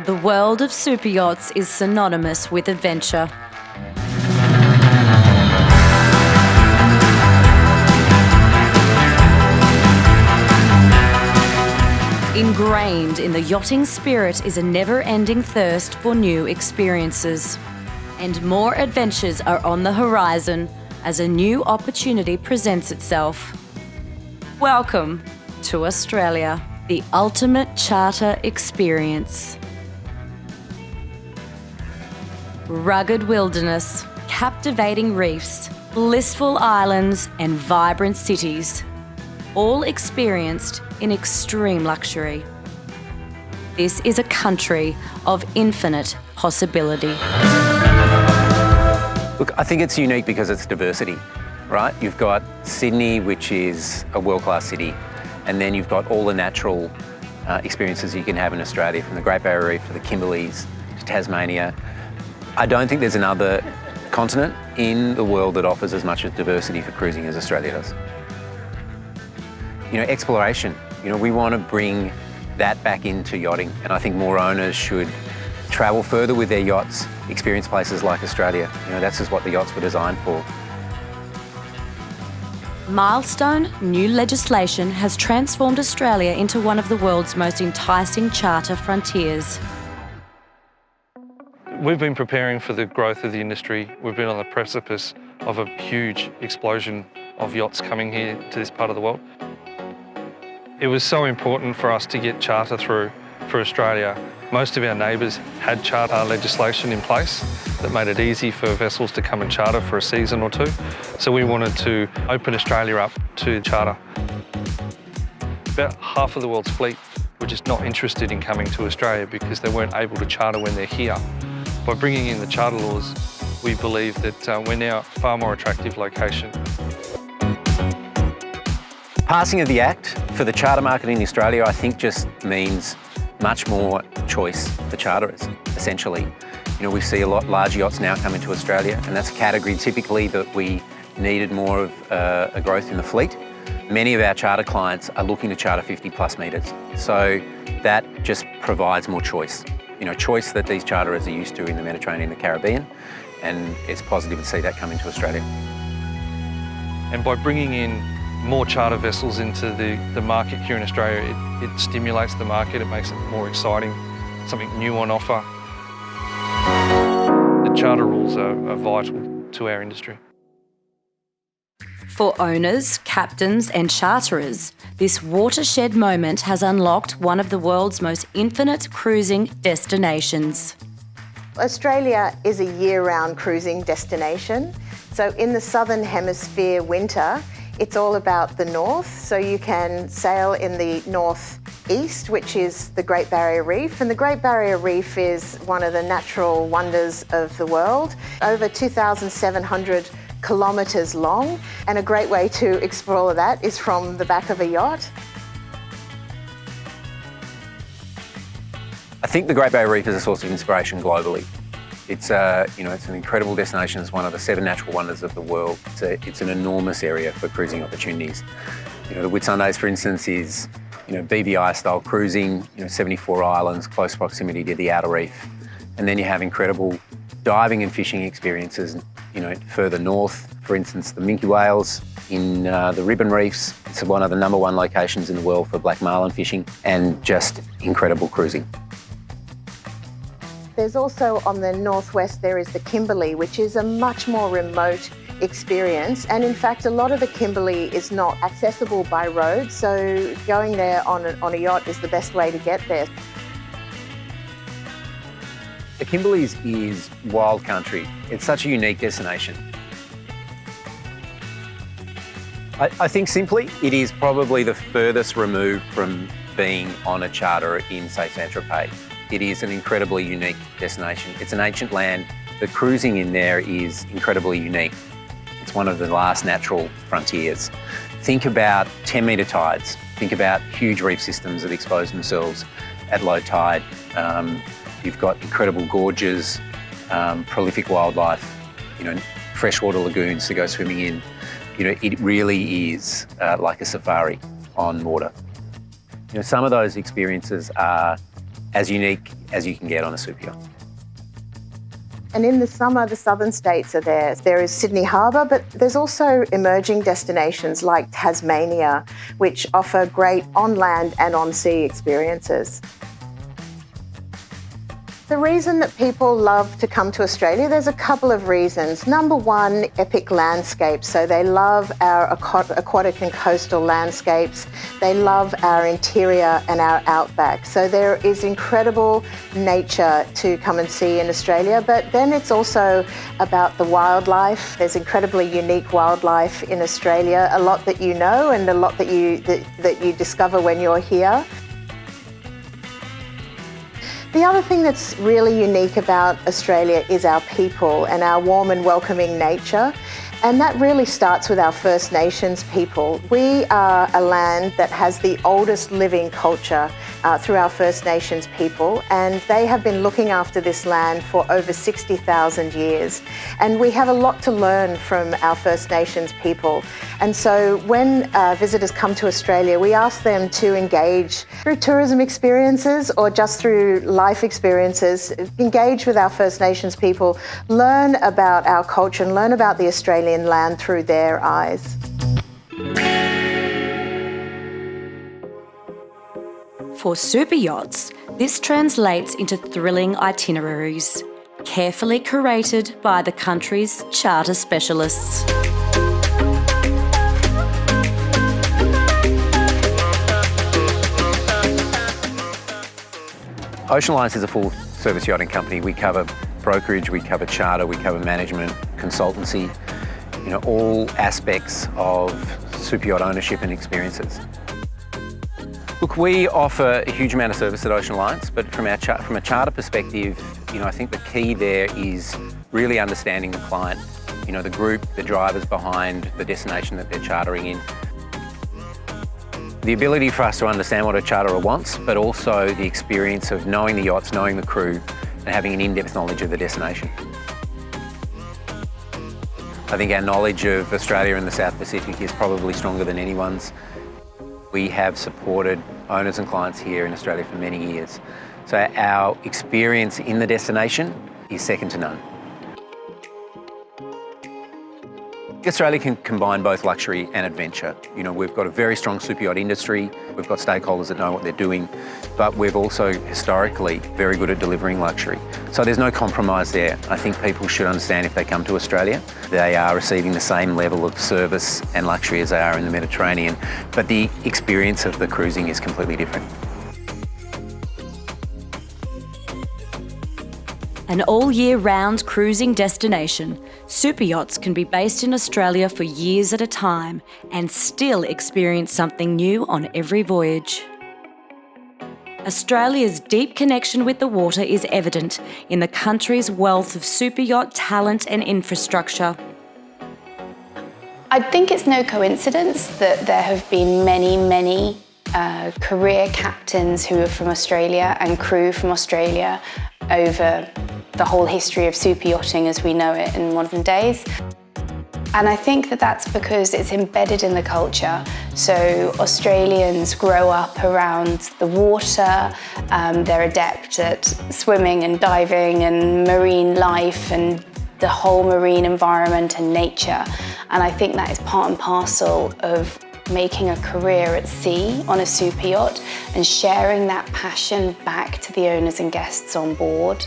The world of superyachts is synonymous with adventure. Ingrained in the yachting spirit is a never-ending thirst for new experiences. And more adventures are on the horizon as a new opportunity presents itself. Welcome to Australia, the ultimate charter experience. Rugged wilderness, captivating reefs, blissful islands and vibrant cities, all experienced in extreme luxury. This is a country of infinite possibility. Look, I think it's unique because it's diversity, right? You've got Sydney, which is a world-class city, and then you've got all the natural experiences you can have in Australia, from the Great Barrier Reef to the Kimberleys to Tasmania. I don't think there's another continent in the world that offers as much diversity for cruising as Australia does. You know, exploration. You know, we want to bring that back into yachting, and I think more owners should travel further with their yachts, experience places like Australia. You know, that's just what the yachts were designed for. Milestone new legislation has transformed Australia into one of the world's most enticing charter frontiers. We've been preparing for the growth of the industry. We've been on the precipice of a huge explosion of yachts coming here to this part of the world. It was so important for us to get charter through for Australia. Most of our neighbours had charter legislation in place that made it easy for vessels to come and charter for a season or two. So we wanted to open Australia up to charter. About half of the world's fleet were just not interested in coming to Australia because they weren't able to charter when they're here. By bringing in the charter laws, we believe that we're now a far more attractive location. Passing of the Act for the charter market in Australia, I think, just means much more choice for charterers, essentially. You know, we see a lot larger yachts now come into Australia, and that's a category typically that we needed more of a growth in the fleet. Many of our charter clients are looking to charter 50 plus metres, so that just provides more choice. You know, choice that these charterers are used to in the Mediterranean and the Caribbean, and it's positive to see that come into Australia. And by bringing in more charter vessels into the market here in Australia, it stimulates the market, it makes it more exciting, something new on offer. The charter rules are vital to our industry. For owners, captains and charterers, this watershed moment has unlocked one of the world's most infinite cruising destinations. Australia is a year-round cruising destination. So in the Southern Hemisphere winter, it's all about the north, so you can sail in the northeast, which is the Great Barrier Reef. And the Great Barrier Reef is one of the natural wonders of the world, over 2,700 kilometres long. And a great way to explore that is from the back of a yacht. I think the Great Barrier Reef is a source of inspiration globally. It's it's an incredible destination. It's one of the 7 natural wonders of the world. It's an enormous area for cruising opportunities. You know, the Whitsundays, for instance, is BVI style cruising. 74 islands, close proximity to the outer reef, and then you have incredible diving and fishing experiences. Further north, for instance, the minke whales in the ribbon reefs. It's one of the #1 locations in the world for black marlin fishing, and just incredible cruising. There's also on the northwest, there is the Kimberley, which is a much more remote experience. And in fact, a lot of the Kimberley is not accessible by road, so going there on a yacht is the best way to get there. The Kimberleys is wild country. It's such a unique destination. I think simply it is probably the furthest removed from being on a charter in, say, Saint-Tropez. It is an incredibly unique destination. It's an ancient land. The cruising in there is incredibly unique. It's one of the last natural frontiers. Think about 10-metre tides. Think about huge reef systems that expose themselves at low tide. You've got incredible gorges, prolific wildlife, freshwater lagoons to go swimming in. It really is like a safari on water. Some of those experiences are as unique as you can get on a super yacht. And in the summer, the southern states are there. There is Sydney Harbour, but there's also emerging destinations like Tasmania, which offer great on-land and on-sea experiences. The reason that people love to come to Australia, there's a couple of reasons. Number one, epic landscapes. So they love our aquatic and coastal landscapes. They love our interior and our outback. So there is incredible nature to come and see in Australia, but then it's also about the wildlife. There's incredibly unique wildlife in Australia, a lot that you know and a lot that you discover when you're here. The other thing that's really unique about Australia is our people and our warm and welcoming nature. And that really starts with our First Nations people. We are a land that has the oldest living culture through our First Nations people, and they have been looking after this land for over 60,000 years. And we have a lot to learn from our First Nations people. And so when visitors come to Australia, we ask them to engage through tourism experiences or just through life experiences, engage with our First Nations people, learn about our culture and learn about the Australian land through their eyes. For super yachts, this translates into thrilling itineraries, carefully curated by the country's charter specialists. Ocean Alliance is a full-service yachting company. We cover brokerage, we cover charter, we cover management, consultancy, all aspects of super yacht ownership and experiences. Look, we offer a huge amount of service at Ocean Alliance, but from a charter perspective, I think the key there is really understanding the client, the group, the drivers behind the destination that they're chartering in. The ability for us to understand what a charterer wants, but also the experience of knowing the yachts, knowing the crew, and having an in-depth knowledge of the destination. I think our knowledge of Australia and the South Pacific is probably stronger than anyone's. We have supported owners and clients here in Australia for many years. So our experience in the destination is second to none. Australia can combine both luxury and adventure. We've got a very strong super yacht industry, we've got stakeholders that know what they're doing, but we've also historically very good at delivering luxury. So there's no compromise there. I think people should understand if they come to Australia, they are receiving the same level of service and luxury as they are in the Mediterranean, but the experience of the cruising is completely different. An all-year-round cruising destination, super yachts can be based in Australia for years at a time and still experience something new on every voyage. Australia's deep connection with the water is evident in the country's wealth of super yacht talent and infrastructure. I think it's no coincidence that there have been many career captains who are from Australia and crew from Australia over the whole history of super yachting as we know it in modern days. And I think that that's because it's embedded in the culture. So Australians grow up around the water, they're adept at swimming and diving and marine life and the whole marine environment and nature. And I think that is part and parcel of making a career at sea on a super yacht and sharing that passion back to the owners and guests on board.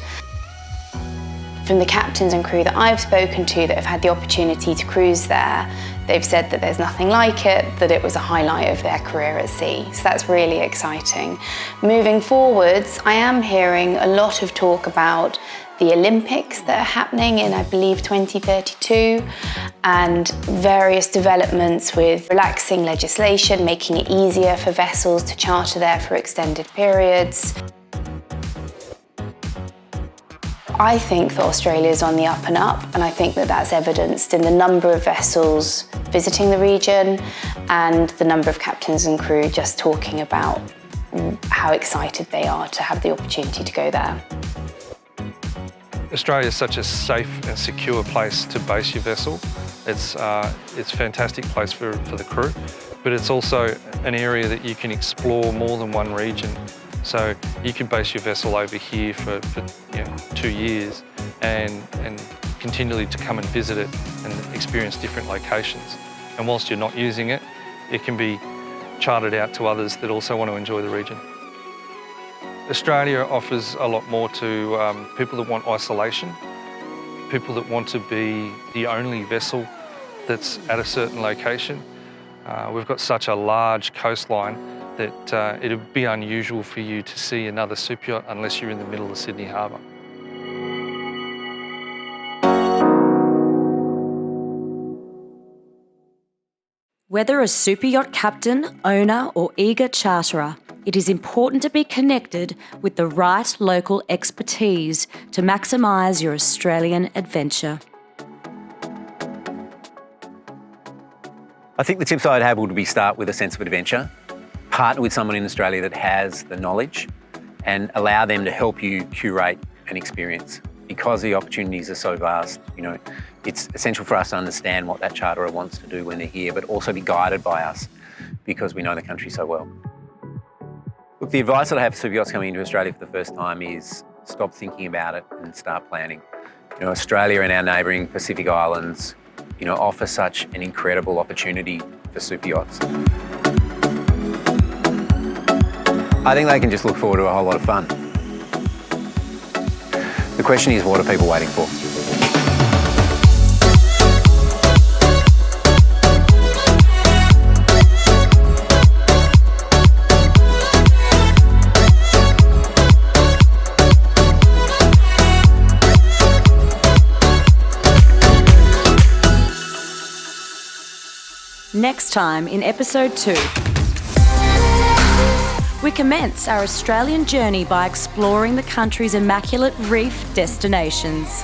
From the captains and crew that I've spoken to that have had the opportunity to cruise there, they've said that there's nothing like it, that it was a highlight of their career at sea. So that's really exciting. Moving forwards, I am hearing a lot of talk about the Olympics that are happening in, I believe, 2032, and various developments with relaxing legislation, making it easier for vessels to charter there for extended periods. I think that Australia is on the up and up, and I think that that's evidenced in the number of vessels visiting the region and the number of captains and crew just talking about how excited they are to have the opportunity to go there. Australia is such a safe and secure place to base your vessel. It's a fantastic place for the crew, but it's also an area that you can explore more than one region. So you can base your vessel over here for 2 years and continually to come and visit it and experience different locations. And whilst you're not using it, it can be chartered out to others that also want to enjoy the region. Australia offers a lot more to people that want isolation, people that want to be the only vessel that's at a certain location. We've got such a large coastline that it would be unusual for you to see another super yacht unless you're in the middle of Sydney Harbour. Whether a super yacht captain, owner or eager charterer, it is important to be connected with the right local expertise to maximise your Australian adventure. I think the tips I'd have would be start with a sense of adventure, partner with someone in Australia that has the knowledge and allow them to help you curate an experience. Because the opportunities are so vast, it's essential for us to understand what that charterer wants to do when they're here, but also be guided by us because we know the country so well. Look, the advice that I have for super yachts coming into Australia for the first time is stop thinking about it and start planning. Australia and our neighbouring Pacific Islands, offer such an incredible opportunity for super yachts. I think they can just look forward to a whole lot of fun. The question is, what are people waiting for? Next time in episode 2, we commence our Australian journey by exploring the country's immaculate reef destinations.